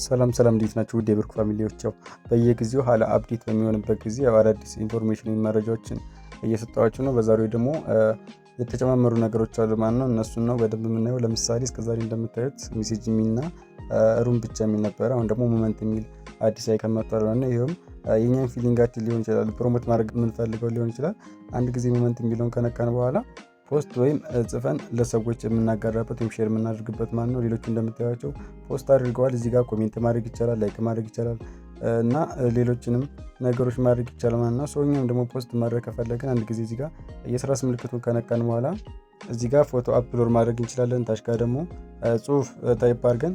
ሰላም እንዴት ናችሁ? ውድ የብሩክ ፋሚሊዎች በየጊዜው ሀላ አፕዴት በሚሆንበት ጊዜ አዳዲስ ኢንፎርሜሽን መረጃዎችን እየሰጣችሁ ነው። በዛሬው ደግሞ የተጨማመሩ ነገሮች አሉ ማለት ነው። እነሱን ነው በደንብ የምናየው። ለምሳሌ እስከዛሬ እንደምታዩት ሜሴጅ የሚልና ሩም ብቻ የሚል ነበር። አሁን ደግሞ ሞመንት የሚል አዲስ አይከን መጥቷል ነው። ይሄም የኛን ፊሊንጋችን ሊሆን ይችላል፣ ፕሮሞት ማድረግ የምንፈልገው ሊሆን ይችላል። አንድ ጊዜ ሞመንት የሚለውን ከነካን በኋላ ፖስት ወይም ጽፈን ለሰዎች የምናጋራበት ወይም ሼር የምናደርግበት ማለት ነው። ሌሎቹ እንደምታዩቸው ፖስት አድርገዋል። እዚህ ጋር ኮሜንት ማድረግ ይቻላል፣ ላይክ ማድረግ ይቻላል እና ሌሎችንም ነገሮች ማድረግ ይቻላል ማለት ነው። ሰውኛም ደግሞ ፖስት ማድረግ ከፈለግን አንድ ጊዜ እዚህ ጋር የስራስ ምልክቱን ከነካን በኋላ እዚህ ጋር ፎቶ አፕሎድ ማድረግ እንችላለን። ታች ጋር ደግሞ ጽሁፍ ታይፕ አድርገን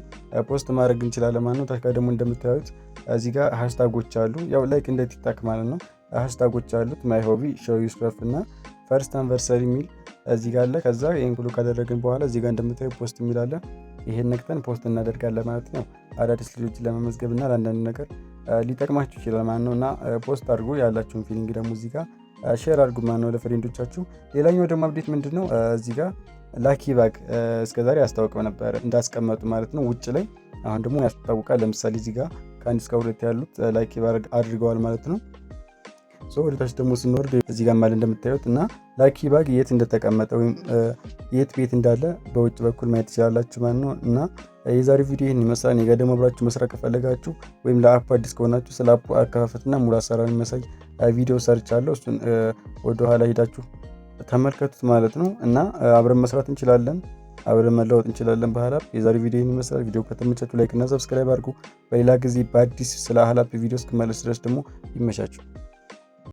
ፖስት ማድረግ እንችላለን ማለት ነው። ታች ጋር ደግሞ እንደምታዩት እዚህ ጋር ሃሽታጎች አሉ። ያው ላይክ እንደ ቲክታክ ማለት ነው። ሃሽታጎች አሉት ማይ ሆቢ፣ ሾው ዩስረፍ እና ፈርስት አንቨርሰሪ የሚል እዚህ ጋር አለ። ከዛ ይሄን ሁሉ ካደረግን በኋላ እዚህ ጋር እንደምታዩ ፖስት የሚል አለ። ይሄን ነክተን ፖስት እናደርጋለን ማለት ነው። አዳዲስ ልጆችን ለመመዝገብና ለአንዳንድ ነገር ሊጠቅማችሁ ይችላል ማለት ነው። እና ፖስት አድርጉ፣ ያላችሁን ፊሊንግ ደግሞ እዚህ ጋር ሼር አድርጉ ማለት ነው ለፍሬንዶቻችሁ። ሌላኛው ደግሞ አፕዴት ምንድነው እዚህ ጋር ላኪ ባግ እስከዛሬ ያስታውቀው ነበር እንዳስቀመጡ ማለት ነው ውጭ ላይ። አሁን ደግሞ ያስታውቃል። ለምሳሌ እዚህ ጋር ከ1 እስከ 2 ያሉት ላኪ ባግ አድርገዋል ማለት ነው። ወደታች ደግሞ ስንወርድ እዚህ ጋር ማለት እንደምታዩት እና ላኪ ባግ የት እንደተቀመጠ ወይም የት ቤት እንዳለ በውጭ በኩል ማየት ትችላላችሁ ማለት ነው። እና የዛሬው ቪዲዮ ይህን ይመስላል። እኔ ጋር ደግሞ አብራችሁ መስራት ከፈለጋችሁ ወይም ለአፕ አዲስ ከሆናችሁ ስለ አፑ አከፋፈትና ሙሉ አሰራር የሚያሳይ ቪዲዮ ሰርቻለሁ። እሱን ወደ ኋላ ሄዳችሁ ተመልከቱት ማለት ነው። እና አብረን መስራት እንችላለን፣ አብረን መለወጥ እንችላለን በሀላፕ። የዛሬው ቪዲዮ ይህን ይመስላል። ቪዲዮ ከተመቻችሁ ላይክ እና ሰብስክራይብ አድርጉ። በሌላ ጊዜ በአዲስ ስለ ሀላፕ ቪዲዮ እስክመለስ ድረስ ደግሞ ይመቻችሁ።